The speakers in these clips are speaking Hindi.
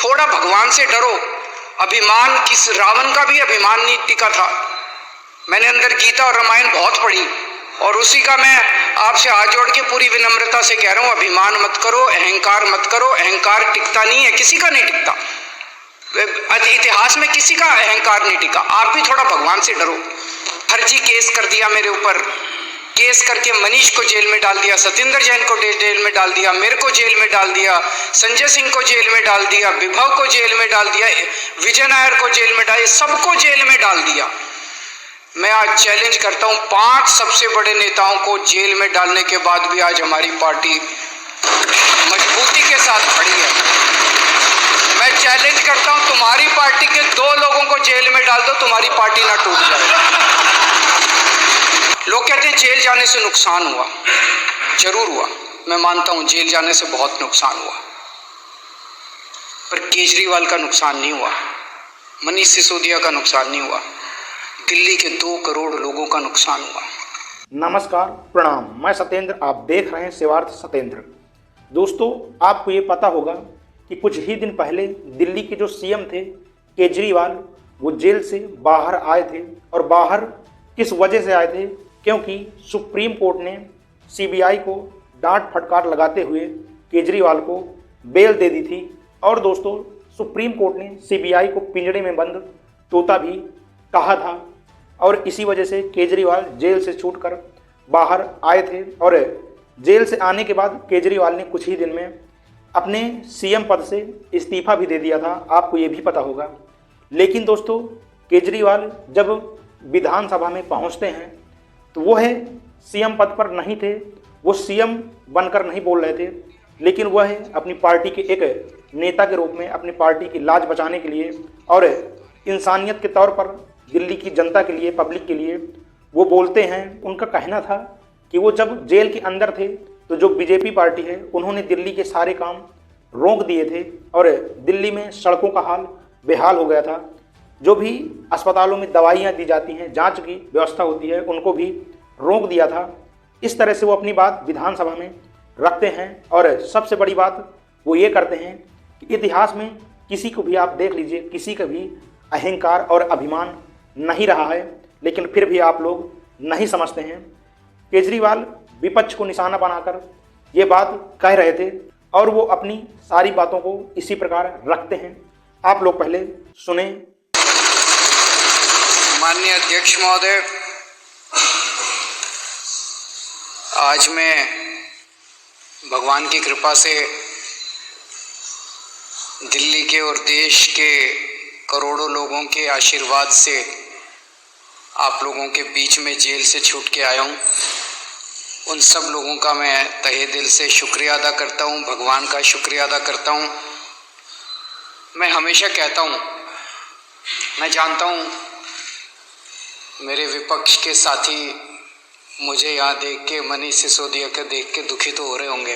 थोड़ा भगवान से डरो। अभिमान किस, रावण का भी अभिमान नहीं टिका था। मैंने अंदर गीता और रामायण बहुत पढ़ी और उसी का मैं आपसे हाथ जोड़ के पूरी विनम्रता से कह रहा हूं, अभिमान मत करो, अहंकार मत करो। अहंकार टिकता नहीं है, किसी का नहीं टिकता। इतिहास में किसी का अहंकार नहीं टिका। आप भी थोड़ा भगवान से डरो। फर्जी केस कर दिया मेरे ऊपर, केस करके मनीष को जेल में डाल दिया, सत्येंद्र जैन को जेल में डाल दिया, मेरे को जेल में डाल दिया, संजय सिंह को जेल में डाल दिया, विभव को जेल में डाल दिया, विजय नायर को जेल में डाल, सबको जेल में डाल दिया। मैं आज चैलेंज करता हूं, 5 सबसे बड़े नेताओं को जेल में डालने के बाद भी आज हमारी पार्टी मजबूती के साथ खड़ी है। मैं चैलेंज करता हूं, तुम्हारी पार्टी के 2 लोगों को जेल में डाल दो, तुम्हारी पार्टी ना टूट जाए। लोग कहते हैं जेल जाने से नुकसान हुआ, जरूर हुआ, मैं मानता हूं जेल जाने से बहुत नुकसान हुआ, पर केजरीवाल का नुकसान नहीं हुआ, मनीष सिसोदिया का नुकसान नहीं हुआ, दिल्ली के 2 करोड़ लोगों का नुकसान हुआ। नमस्कार, प्रणाम। मैं सत्येंद्र, आप देख रहे हैं सेवार्थ सत्येंद्र। दोस्तों, आपको ये पता होगा कि कुछ ही दिन पहले दिल्ली के जो सीएम थे केजरीवाल, वो जेल से बाहर आए थे। और बाहर किस वजह से आए थे? क्योंकि सुप्रीम कोर्ट ने सीबीआई को डांट फटकार लगाते हुए केजरीवाल को बेल दे दी थी। और दोस्तों, सुप्रीम कोर्ट ने सीबीआई को पिंजड़े में बंद तोता भी कहा था और इसी वजह से केजरीवाल जेल से छूटकर बाहर आए थे। और जेल से आने के बाद केजरीवाल ने कुछ ही दिन में अपने सीएम पद से इस्तीफा भी दे दिया था, आपको ये भी पता होगा। लेकिन दोस्तों, केजरीवाल जब विधानसभा में पहुंचते हैं तो वो है सीएम पद पर नहीं थे, वो सीएम बनकर नहीं बोल रहे थे, लेकिन वह है अपनी पार्टी के एक नेता के रूप में अपनी पार्टी की लाज बचाने के लिए और इंसानियत के तौर पर दिल्ली की जनता के लिए, पब्लिक के लिए वो बोलते हैं। उनका कहना था कि वो जब जेल के अंदर थे तो जो बीजेपी पार्टी है उन्होंने दिल्ली के सारे काम रोक दिए थे और दिल्ली में सड़कों का हाल बेहाल हो गया था। जो भी अस्पतालों में दवाइयाँ दी जाती हैं, जांच की व्यवस्था होती है, उनको भी रोक दिया था। इस तरह से वो अपनी बात विधानसभा में रखते हैं। और सबसे बड़ी बात वो ये करते हैं कि इतिहास में किसी को भी आप देख लीजिए, किसी का भी अहंकार और अभिमान नहीं रहा है, लेकिन फिर भी आप लोग नहीं समझते हैं। केजरीवाल विपक्ष को निशाना बनाकर ये बात कह रहे थे और वो अपनी सारी बातों को इसी प्रकार रखते हैं। आप लोग पहले सुने। माननीय अध्यक्ष महोदय, आज मैं भगवान की कृपा से दिल्ली के और देश के करोड़ों लोगों के आशीर्वाद से आप लोगों के बीच में जेल से छूट के आया हूँ। उन सब लोगों का मैं तहे दिल से शुक्रिया अदा करता हूँ, भगवान का शुक्रिया अदा करता हूँ। मैं हमेशा कहता हूँ, मैं जानता हूँ मेरे विपक्ष के साथी मुझे यहाँ देख के, मनीष सिसोदिया के देख के दुखी तो हो रहे होंगे।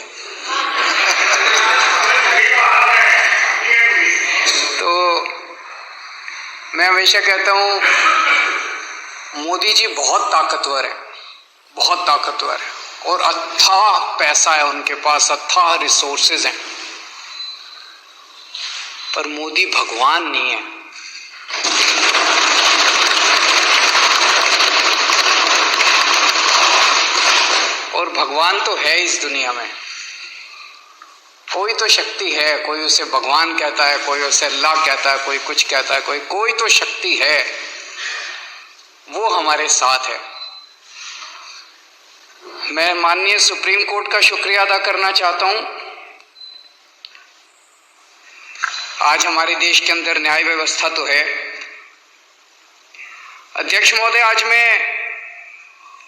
तो मैं हमेशा कहता हूँ मोदी जी बहुत ताकतवर है, बहुत ताकतवर है और अथाह पैसा है उनके पास, अथाह रिसोर्सेज हैं, पर मोदी भगवान नहीं है। और भगवान तो है इस दुनिया में, कोई तो शक्ति है, कोई उसे भगवान कहता है, कोई उसे अल्लाह कहता है, कोई कुछ कहता है, कोई तो शक्ति है, वो हमारे साथ है। मैं माननीय सुप्रीम कोर्ट का शुक्रिया अदा करना चाहता हूं। आज हमारे देश के अंदर न्याय व्यवस्था तो है। अध्यक्ष महोदय, आज मैं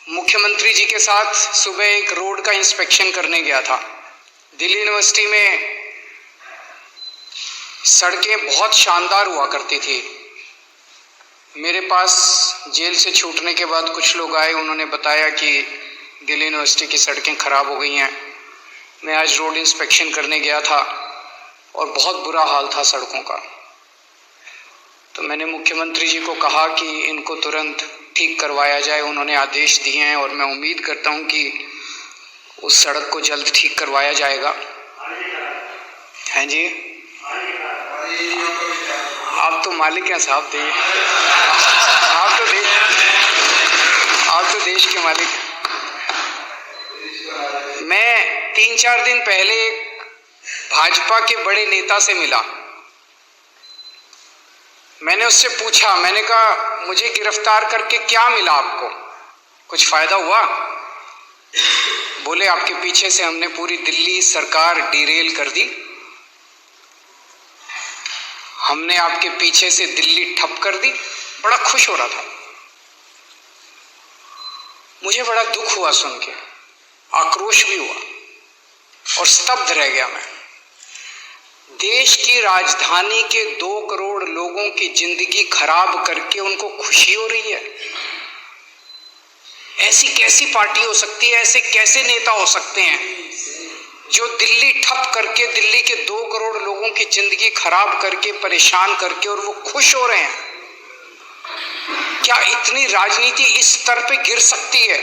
मुख्यमंत्री जी के साथ सुबह एक रोड का इंस्पेक्शन करने गया था। दिल्ली यूनिवर्सिटी में सड़कें बहुत शानदार हुआ करती थी। मेरे पास जेल से छूटने के बाद कुछ लोग आए, उन्होंने बताया कि दिल्ली यूनिवर्सिटी की सड़कें खराब हो गई हैं। मैं आज रोड इंस्पेक्शन करने गया था और बहुत बुरा हाल था सड़कों का। तो मैंने मुख्यमंत्री जी को कहा कि इनको तुरंत ठीक करवाया जाए। उन्होंने आदेश दिए हैं और मैं उम्मीद करता हूं कि उस सड़क को जल्द ठीक करवाया जाएगा। हैं जी? आप तो मालिक हैं साहब, आप तो देश के मालिक हैं। मैं 3-4 दिन पहले भाजपा के बड़े नेता से मिला। मैंने उससे पूछा, मैंने कहा मुझे गिरफ्तार करके क्या मिला आपको, कुछ फायदा हुआ? बोले आपके पीछे से हमने पूरी दिल्ली सरकार डिरेल कर दी, हमने आपके पीछे से दिल्ली ठप कर दी। बड़ा खुश हो रहा था। मुझे बड़ा दुख हुआ सुन के, आक्रोश भी हुआ और स्तब्ध रह गया मैं। देश की राजधानी के 2 करोड़ लोगों की जिंदगी खराब करके उनको खुशी हो रही है? ऐसी कैसी पार्टी हो सकती है, ऐसे कैसे नेता हो सकते हैं जो दिल्ली ठप करके, दिल्ली के 2 करोड़ लोगों की जिंदगी खराब करके, परेशान करके, और वो खुश हो रहे हैं? क्या इतनी राजनीति इस स्तर पे गिर सकती है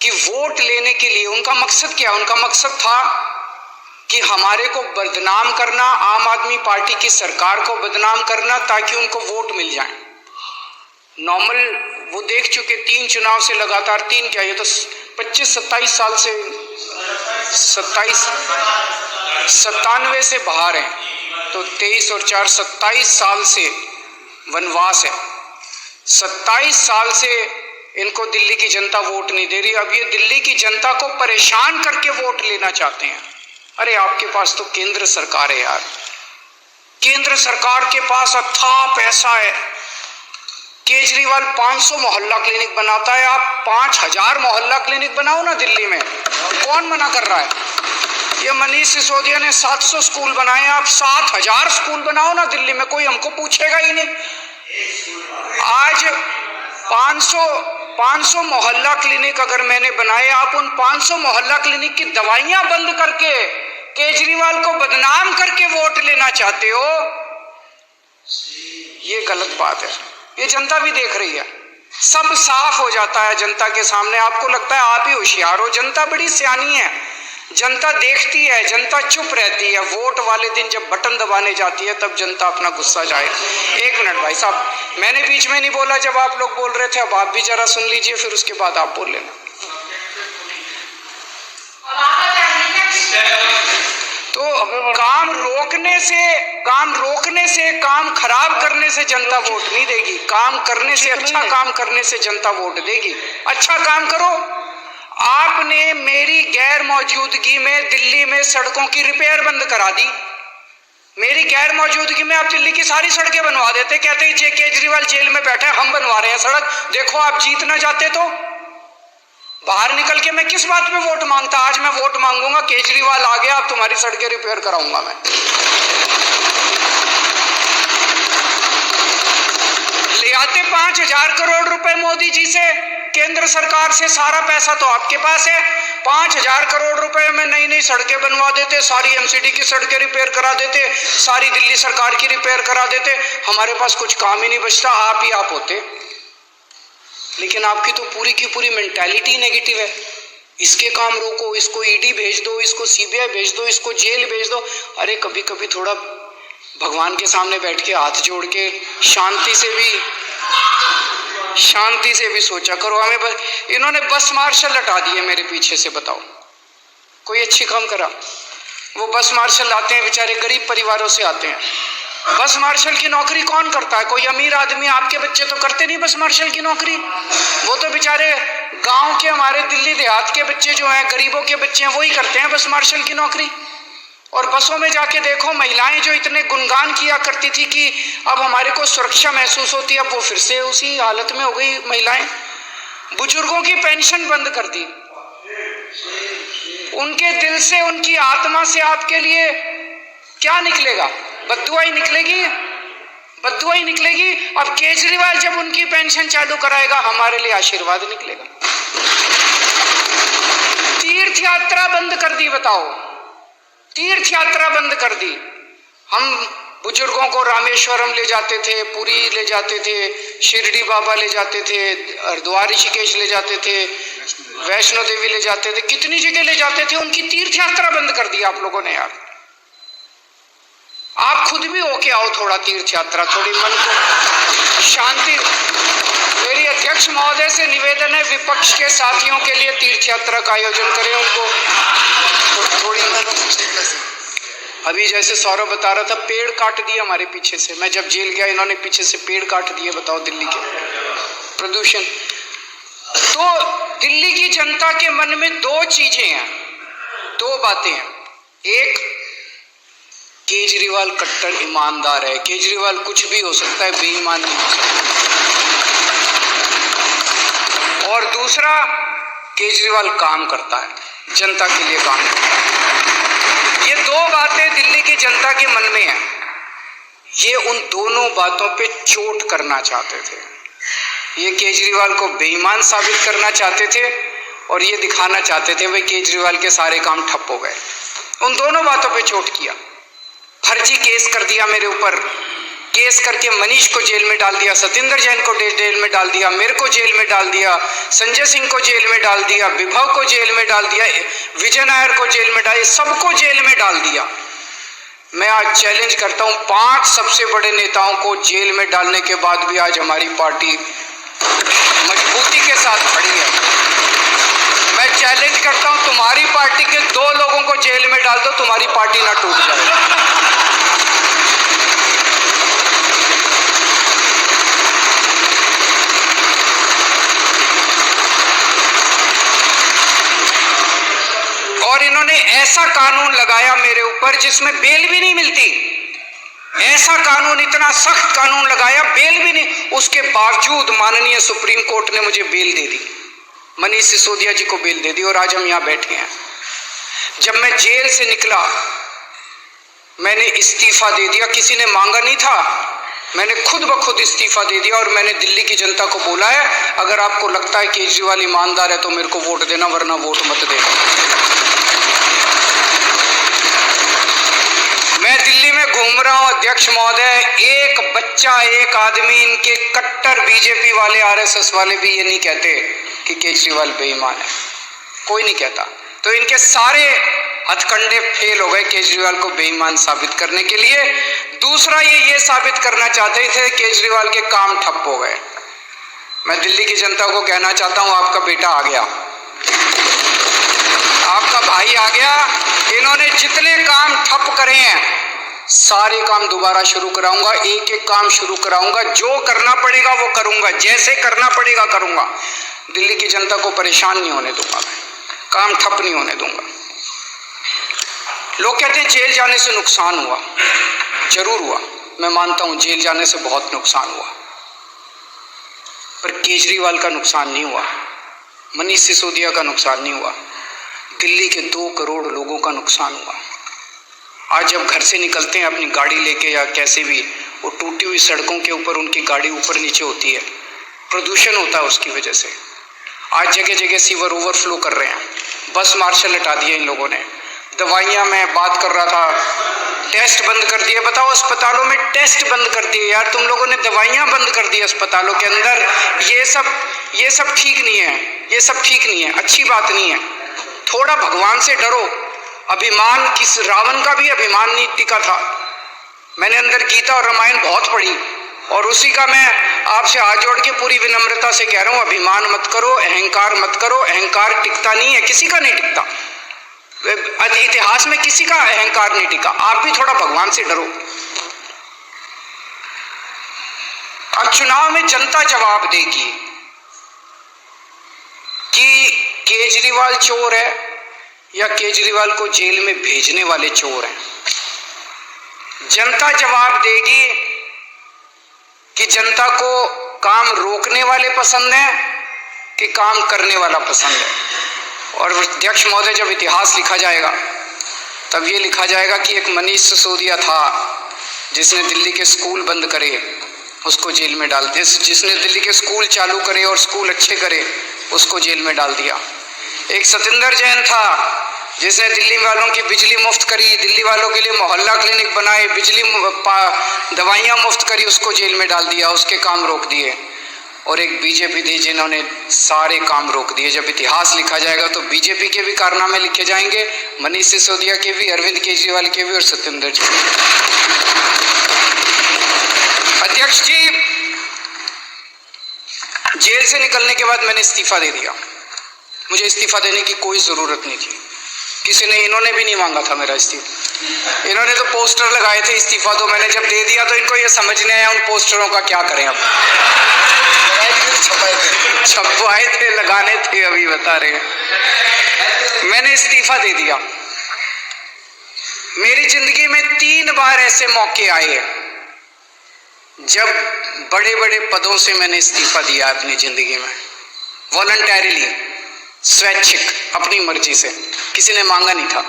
कि वोट लेने के लिए उनका मकसद क्या? उनका मकसद था कि हमारे को बदनाम करना, आम आदमी पार्टी की सरकार को बदनाम करना, ताकि उनको वोट मिल जाए। नॉर्मल वो देख चुके 3 चुनाव से लगातार, 3 क्या, ये तो 25-27 साल से, 97 से बाहर हैं, तो 23 और 4 27 साल से वनवास है। 27 साल से इनको दिल्ली की जनता वोट नहीं दे रही। अब ये दिल्ली की जनता को परेशान करके वोट लेना चाहते हैं। अरे आपके पास तो केंद्र सरकार है यार, केंद्र सरकार के पास अथाह पैसा है। केजरीवाल 500 मोहल्ला क्लिनिक बनाता है, आप 5000 मोहल्ला क्लिनिक बनाओ ना दिल्ली में, कौन मना कर रहा है? ये मनीष सिसोदिया ने 700 स्कूल बनाए, आप 7000 स्कूल बनाओ ना दिल्ली में, कोई हमको पूछेगा ही नहीं। आज 500 मोहल्ला क्लिनिक अगर मैंने बनाए, आप उन 500 मोहल्ला क्लिनिक की दवाइयां बंद करके केजरीवाल को बदनाम करके वोट लेना चाहते हो, ये गलत बात है। ये जनता भी देख रही है, सब साफ हो जाता है जनता के सामने। आपको लगता है आप ही होशियार हो, जनता बड़ी सियानी है, जनता देखती है, जनता चुप रहती है। वोट वाले दिन जब बटन दबाने जाती है तब जनता अपना गुस्सा जाए। 1 मिनट भाई साहब, मैंने बीच में नहीं बोला जब आप लोग बोल रहे थे, अब आप भी जरा सुन लीजिए, फिर उसके बाद आप बोल लेना। तो काम रोकने से, काम खराब करने से जनता वोट नहीं देगी। काम करने से, अच्छा काम करने से जनता वोट देगी। अच्छा काम करो। आपने मेरी गैर मौजूदगी में दिल्ली में सड़कों की रिपेयर बंद करा दी। मेरी गैर मौजूदगी में आप दिल्ली की सारी सड़कें बनवा देते, कहते हैं केजरीवाल जेल में बैठे, हम बनवा रहे हैं सड़क, देखो आप जीत ना जाते तो। बाहर निकल के मैं किस बात पे वोट मांगता? आज मैं वोट मांगूंगा, केजरीवाल आ गया, अब तुम्हारी सड़कें रिपेयर कराऊंगा मैं। ले आते 5000 करोड़ रुपए मोदी जी से, केंद्र सरकार से, सारा पैसा तो आपके पास है। 5000 करोड़ रुपए में नई नई सड़कें बनवा देते, सारी एमसीडी की सड़कें रिपेयर करा देते, सारी दिल्ली सरकार की रिपेयर करा देते। हमारे पास कुछ काम ही नहीं बचता, आप ही आप होते। लेकिन आपकी तो पूरी की पूरी मेंटालिटी नेगेटिव है। इसके काम रोको, इसको ईडी भेज दो, इसको सीबीआई भेज दो, इसको जेल भेज दो। अरे कभी कभी थोड़ा भगवान के सामने बैठ के हाथ जोड़ के शांति से भी सोचा करो। हमें इन्होंने बस मार्शल हटा दिए मेरे पीछे से, बताओ कोई अच्छी काम करा? वो बस मार्शल आते हैं, बेचारे गरीब परिवारों से आते हैं। बस मार्शल की नौकरी कौन करता है? कोई अमीर आदमी, आपके बच्चे तो करते नहीं बस मार्शल की नौकरी। वो तो बेचारे गांव के, हमारे दिल्ली देहात के बच्चे जो हैं, गरीबों के बच्चे हैं, वही करते हैं बस मार्शल की नौकरी। और बसों में जाके देखो, महिलाएं जो इतने गुणगान किया करती थी कि अब हमारे को सुरक्षा महसूस होती है, अब वो फिर से उसी हालत में हो गई महिलाएं। बुजुर्गों की पेंशन बंद कर दी। उनके दिल से, उनकी आत्मा से आपके लिए क्या निकलेगा? बद्दुआ ही निकलेगी, बद्दुआ ही निकलेगी। अब केजरीवाल जब उनकी पेंशन चालू कराएगा, हमारे लिए आशीर्वाद निकलेगा। तीर्थ यात्रा बंद कर दी, बताओ, तीर्थ यात्रा बंद कर दी। हम बुजुर्गों को रामेश्वरम ले जाते थे, पुरी ले जाते थे, शिरडी बाबा ले जाते थे, हरिद्वार ऋषिकेश ले जाते थे, वैष्णो देवी ले जाते थे, कितनी जगह ले जाते थे। उनकी तीर्थ यात्रा बंद कर दी आप लोगों ने यार। आप खुद भी होके आओ थोड़ा तीर्थ यात्रा, थोड़ी मन को शांति। मेरी अध्यक्ष महोदय से निवेदन है, विपक्ष के साथियों के लिए तीर्थ यात्रा का आयोजन करें, उनको थोड़ी। अभी जैसे सौरभ बता रहा था, पेड़ काट दिए हमारे पीछे से। मैं जब जेल गया, इन्होंने पीछे से पेड़ काट दिए। बताओ, दिल्ली के प्रदूषण। तो दिल्ली की जनता के मन में दो चीजें हैं, दो बातें हैं। एक, केजरीवाल कट्टर ईमानदार है, केजरीवाल कुछ भी हो सकता है, बेईमान नहीं हो सकता। और दूसरा, केजरीवाल काम करता है, जनता के लिए काम करता है। ये दो बातें दिल्ली की जनता के मन में है। ये उन दोनों बातों पे चोट करना चाहते थे। ये केजरीवाल को बेईमान साबित करना चाहते थे और ये दिखाना चाहते थे भाई केजरीवाल के सारे काम ठप हो गए। उन दोनों बातों पे चोट किया। फर्जी केस कर दिया मेरे ऊपर, केस करके मनीष को जेल में डाल दिया, सतेंद्र जैन को जेल में डाल दिया, मेरे को जेल में डाल दिया, संजय सिंह को जेल में डाल दिया, विभव को जेल में डाल दिया, विजय नायर को जेल में डाल दिया, सबको जेल में डाल दिया। मैं आज चैलेंज करता हूं, 5 सबसे बड़े नेताओं को जेल में डालने के बाद भी आज हमारी पार्टी मजबूती के साथ खड़ी है। मैं चैलेंज करता हूं, तुम्हारी पार्टी के 2 लोगों को जेल में डाल दो, तुम्हारी पार्टी ना टूट जाए। और इन्होंने ऐसा कानून लगाया मेरे ऊपर जिसमें बेल भी नहीं मिलती। ऐसा कानून, इतना सख्त कानून लगाया, बेल भी नहीं। उसके बावजूद माननीय सुप्रीम कोर्ट ने मुझे बेल दे दी, मनीष सिसोदिया जी को बेल दे दी और आज हम यहां बैठे हैं। जब मैं जेल से निकला, मैंने इस्तीफा दे दिया। किसी ने मांगा नहीं था, मैंने खुद ब खुद इस्तीफा दे दिया। और मैंने दिल्ली की जनता को बोला है, अगर आपको लगता है केजरीवाल ईमानदार है तो मेरे को वोट देना, वरना वोट मत देना। मैं दिल्ली में घूम रहा हूं अध्यक्ष महोदय, एक बच्चा, एक आदमी, इनके कट्टर बीजेपी वाले, आरएसएस वाले भी ये नहीं कहते कि केजरीवाल बेईमान है, कोई नहीं कहता। तो इनके सारे हथकंडे फेल हो गए केजरीवाल को बेईमान साबित करने के लिए। दूसरा, ये साबित करना चाहते थे केजरीवाल के काम ठप हो गए। मैं दिल्ली की जनता को कहना चाहता हूं, आपका बेटा आ गया, आपका भाई आ गया। इन्होंने जितने काम ठप करे हैं, सारे काम दोबारा शुरू कराऊंगा, एक एक काम शुरू कराऊंगा। जो करना पड़ेगा वो करूंगा, जैसे करना पड़ेगा करूंगा। दिल्ली की जनता को परेशान नहीं होने दूंगा, मैं काम ठप नहीं होने दूंगा। लोग कहते हैं जेल जाने से नुकसान हुआ, जरूर हुआ, मैं मानता हूं जेल जाने से बहुत नुकसान हुआ, पर केजरीवाल का नुकसान नहीं हुआ, मनीष सिसोदिया का नुकसान नहीं हुआ, दिल्ली के 2 करोड़ लोगों का नुकसान हुआ। आज जब घर से निकलते हैं अपनी गाड़ी लेके या कैसे भी, वो टूटी हुई सड़कों के ऊपर उनकी गाड़ी ऊपर नीचे होती है, प्रदूषण होता है उसकी वजह से। आज जगह जगह सीवर ओवरफ्लो कर रहे हैं, बस मार्शल हटा दिए इन लोगों ने। दवाइयाँ, मैं बात कर रहा था, टेस्ट बंद कर दिए। बताओ, अस्पतालों में टेस्ट बंद कर दिए यार, तुम लोगों ने दवाइयाँ बंद कर दी अस्पतालों के अंदर। ये सब ठीक नहीं है, ये सब ठीक नहीं है, अच्छी बात नहीं है। थोड़ा भगवान से डरो। अभिमान, किस रावण का भी अभिमान नहीं टिका था। मैंने अंदर गीता और रामायण बहुत पढ़ी और उसी का मैं आपसे हाथ जोड़ के पूरी विनम्रता से कह रहा हूं, अभिमान मत करो, अहंकार मत करो। अहंकार टिकता नहीं है, किसी का नहीं टिकता। इतिहास में किसी का अहंकार नहीं टिका। आप भी थोड़ा भगवान से डरो। अब चुनाव में जनता जवाब देगी कि केजरीवाल चोर है या केजरीवाल को जेल में भेजने वाले चोर हैं। जनता जवाब देगी कि जनता को काम रोकने वाले पसंद हैं कि काम करने वाला पसंद है। और अध्यक्ष महोदय, जब इतिहास लिखा जाएगा तब ये लिखा जाएगा कि एक मनीष सिसोदिया था जिसने दिल्ली के स्कूल बंद करे, उसको जेल में डाल दिया। जिसने दिल्ली के स्कूल चालू करे और स्कूल अच्छे करे, उसको जेल में डाल दिया। एक सतेंद्र जैन था जिसने दिल्ली वालों की बिजली मुफ्त करी, दिल्ली वालों के लिए मोहल्ला क्लिनिक बनाए, बिजली दवाइयाँ मुफ्त करी, उसको जेल में डाल दिया, उसके काम रोक दिए। और एक बीजेपी थी जिन्होंने सारे काम रोक दिए। जब इतिहास लिखा जाएगा तो बीजेपी के भी कारनामे लिखे जाएंगे, मनीष सिसोदिया के भी, अरविंद केजरीवाल के भी और सतेंद्र जी के। अध्यक्ष जी, जेल से निकलने के बाद मैंने इस्तीफा दे दिया। मुझे इस्तीफा देने की कोई जरूरत नहीं थी, किसी ने, इन्होंने भी नहीं मांगा था मेरा इस्तीफा। इन्होंने तो पोस्टर लगाए थे इस्तीफा, तो मैंने जब दे दिया तो इनको ये समझ नहीं आया उन पोस्टरों का क्या करें। अब छपवाए थे, लगाने थे, अभी बता रहे हैं। मैंने इस्तीफा दे दिया। मेरी जिंदगी में 3 बार ऐसे मौके आए जब बड़े बड़े पदों से मैंने इस्तीफा दिया अपनी जिंदगी में, वॉलंटरीली, स्वैच्छिक, अपनी मर्जी से, किसी ने मांगा नहीं था।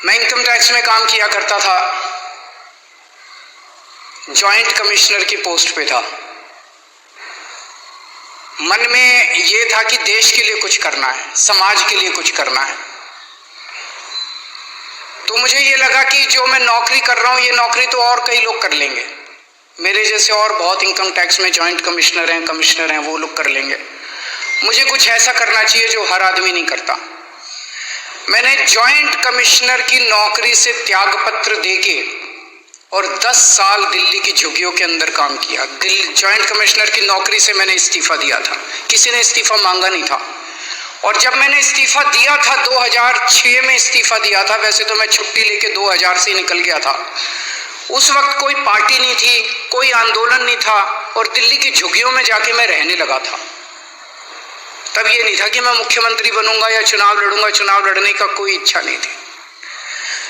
मैं इनकम टैक्स में काम किया करता था, जॉइंट कमिश्नर की पोस्ट पे था। मन में ये था कि देश के लिए कुछ करना है, समाज के लिए कुछ करना है। तो मुझे ये लगा कि जो मैं नौकरी कर रहा हूं, ये नौकरी तो और कई लोग कर लेंगे, मेरे जैसे और बहुत इनकम टैक्स में जॉइंट कमिश्नर हैं, वो लोग कर लेंगे। मुझे कुछ ऐसा करना चाहिए जो हर आदमी नहीं करता। मैंने जॉइंट कमिश्नर की नौकरी से त्यागपत्र देके और 10 साल दिल्ली की झुग्गियों के अंदर काम किया। जॉइंट कमिश्नर की नौकरी से मैंने इस्तीफा दिया था, किसी ने इस्तीफा मांगा नहीं था। और जब मैंने इस्तीफा दिया था, 2006 में इस्तीफा दिया था, वैसे तो मैं छुट्टी लेके 2000 से निकल गया था। उस वक्त कोई पार्टी नहीं थी, कोई आंदोलन नहीं था, और दिल्ली की झुग्गियों में जाके मैं रहने लगा था। तब ये नहीं था कि मैं मुख्यमंत्री बनूंगा या चुनाव लड़ूंगा, चुनाव लड़ने का कोई इच्छा नहीं थी।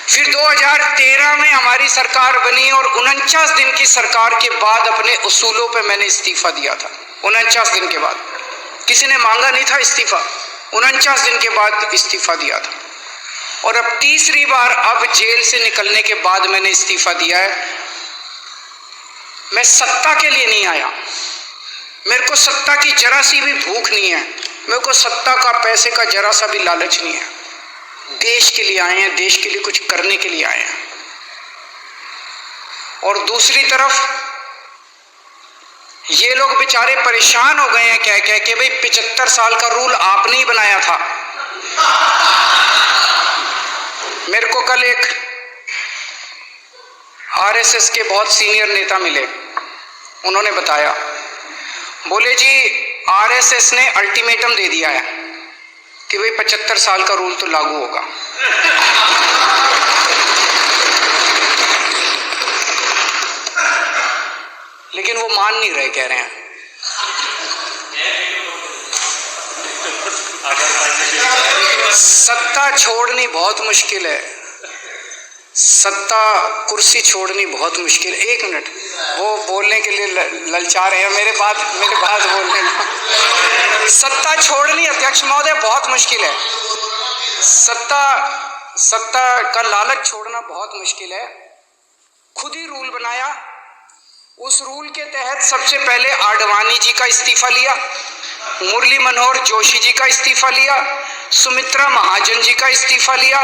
फिर 2013 में हमारी सरकार बनी और 49 दिन की सरकार के बाद अपने उसूलों पे मैंने इस्तीफा दिया था। 49 दिन के बाद, किसी ने मांगा नहीं था इस्तीफा, 49 दिन के बाद इस्तीफा दिया था। और अब तीसरी बार, अब जेल से निकलने के बाद मैंने इस्तीफा दिया है। मैं सत्ता के लिए नहीं आया, मेरे को सत्ता की जरा सी भी भूख नहीं है, मेरे को सत्ता का, पैसे का जरा सा भी लालच नहीं है। देश के लिए आए हैं, देश के लिए कुछ करने के लिए आए हैं। और दूसरी तरफ ये लोग बेचारे परेशान हो गए हैं कह कह के, भाई 75 साल का रूल आपने ही बनाया था। मेरे को कल एक आरएसएस के बहुत सीनियर नेता मिले, उन्होंने बताया, बोले जी आरएसएस ने अल्टीमेटम दे दिया है कि भाई 75 साल का रूल तो लागू होगा। लेकिन वो मान नहीं रहे, कह रहे हैं सत्ता छोड़नी बहुत मुश्किल है, सत्ता कुर्सी छोड़नी बहुत मुश्किल। 1 मिनट, वो बोलने के लिए ललचा रहे हैं, मेरे बात बोलने का। सत्ता छोड़नी अध्यक्ष महोदय बहुत मुश्किल है, सत्ता का लालच छोड़ना बहुत मुश्किल है। खुद ही रूल बनाया, उस रूल के तहत सबसे पहले आडवाणी जी का इस्तीफा लिया, मुरली मनोहर जोशी जी का इस्तीफा लिया, सुमित्रा महाजन जी का इस्तीफा लिया,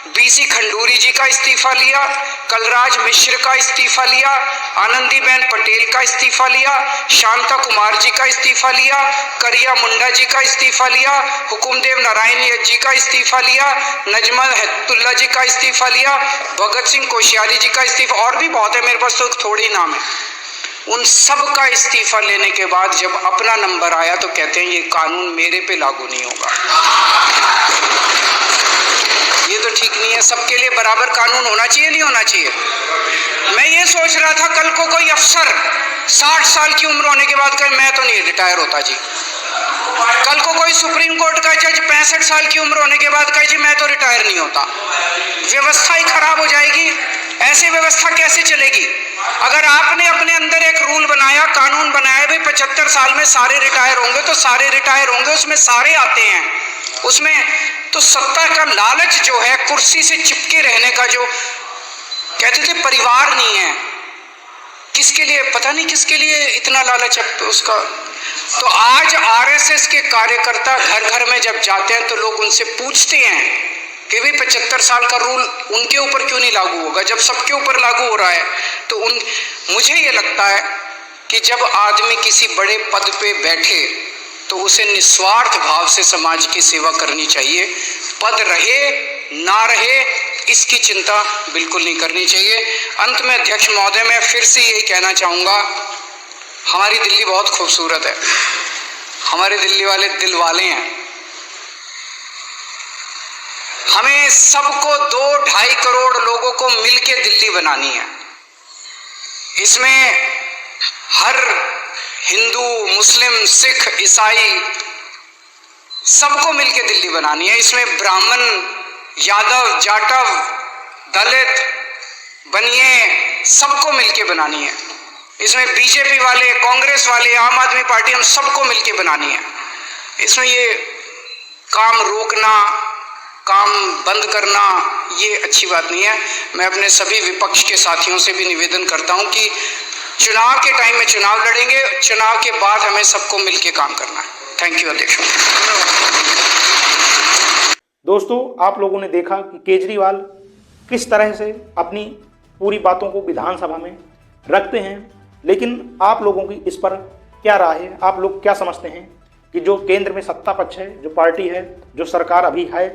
बीसी खंडूरी जी का इस्तीफा लिया, कलराज मिश्र का इस्तीफा लिया, आनंदीबेन पटेल का इस्तीफा लिया, शांता कुमार जी का इस्तीफा लिया, करिया मुंडा जी का इस्तीफा लिया, हुकुमदेव नारायण जी का इस्तीफा लिया, नजमा हेतुल्ला जी का इस्तीफा लिया, भगत सिंह कोश्यारी जी का इस्तीफा, और भी बहुत है, मेरे पास तो थोड़ी नाम है। उन सब का इस्तीफा लेने के बाद जब अपना नंबर आया तो कहते हैं ये कानून मेरे पे लागू नहीं होगा। ये तो ठीक नहीं है, सबके लिए बराबर कानून होना चाहिए, नहीं होना चाहिए। मैं ये सोच रहा था कल को कोई अफसर 60 साल की उम्र होने के बाद कहे मैं तो नहीं रिटायर होता जी, कल को कोई सुप्रीम कोर्ट का जज 65 साल की उम्र होने के बाद कहे जी मैं तो रिटायर नहीं होता। व्यवस्था ही खराब हो जाएगी। ऐसी व्यवस्था कैसे चलेगी? अगर आपने अपने अंदर एक रूल बनाया, कानून बनाया, भाई 75 साल में सारे रिटायर होंगे तो सारे रिटायर होंगे, उसमें सारे आते हैं, उसमें तो सत्ता का लालच जो है, कुर्सी से चिपके रहने का, जो कहते थे परिवार नहीं है, किसके लिए पता नहीं, किसके लिए इतना लालच है उसका। तो आज आरएसएस के कार्यकर्ता घर घर में जब जाते हैं तो लोग उनसे पूछते हैं कि भाई 75 साल का रूल उनके ऊपर क्यों नहीं लागू होगा, जब सबके ऊपर लागू हो रहा है। तो मुझे ये लगता है कि जब आदमी किसी बड़े पद पे बैठे तो उसे निस्वार्थ भाव से समाज की सेवा करनी चाहिए। पद रहे ना रहे, इसकी चिंता बिल्कुल नहीं करनी चाहिए। अंत में अध्यक्ष महोदय, मैं फिर से यही कहना चाहूँगा, हमारी दिल्ली बहुत खूबसूरत है, हमारे दिल्ली वाले दिल वाले हैं। हमें सबको 2-2.5 करोड़ लोगों को मिलके दिल्ली बनानी है। इसमें हर हिंदू, मुस्लिम, सिख, ईसाई सबको मिलके दिल्ली बनानी है। इसमें ब्राह्मण, यादव, जाटव, दलित, बनिए सबको मिलके बनानी है। इसमें बीजेपी वाले, कांग्रेस वाले, आम आदमी पार्टी, हम सबको मिलके बनानी है। इसमें ये काम रोकना, काम बंद करना, ये अच्छी बात नहीं है। मैं अपने सभी विपक्ष के साथियों से भी निवेदन करता हूं कि चुनाव के टाइम में चुनाव लड़ेंगे, चुनाव के बाद हमें सबको मिलके काम करना है। थैंक यू अध्यक्ष। दोस्तों, आप लोगों ने देखा कि केजरीवाल किस तरह से अपनी पूरी बातों को विधानसभा में रखते हैं, लेकिन आप लोगों की इस पर क्या राय है? आप लोग क्या समझते हैं कि जो केंद्र में सत्ता पक्ष है, जो पार्टी है, जो सरकार अभी है,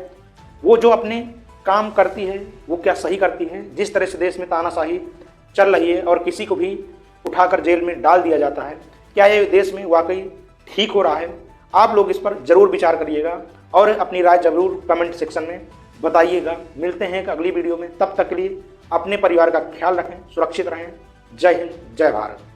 वो जो अपने काम करती है वो क्या सही करती है? जिस तरह से देश में तानाशाही चल रही है और किसी को भी उठाकर जेल में डाल दिया जाता है, क्या ये देश में वाकई ठीक हो रहा है? आप लोग इस पर जरूर विचार करिएगा और अपनी राय जरूर कमेंट सेक्शन में बताइएगा। मिलते हैं एक अगली वीडियो में, तब तक के लिए अपने परिवार का ख्याल रखें, सुरक्षित रहें। जय हिंद, जय भारत।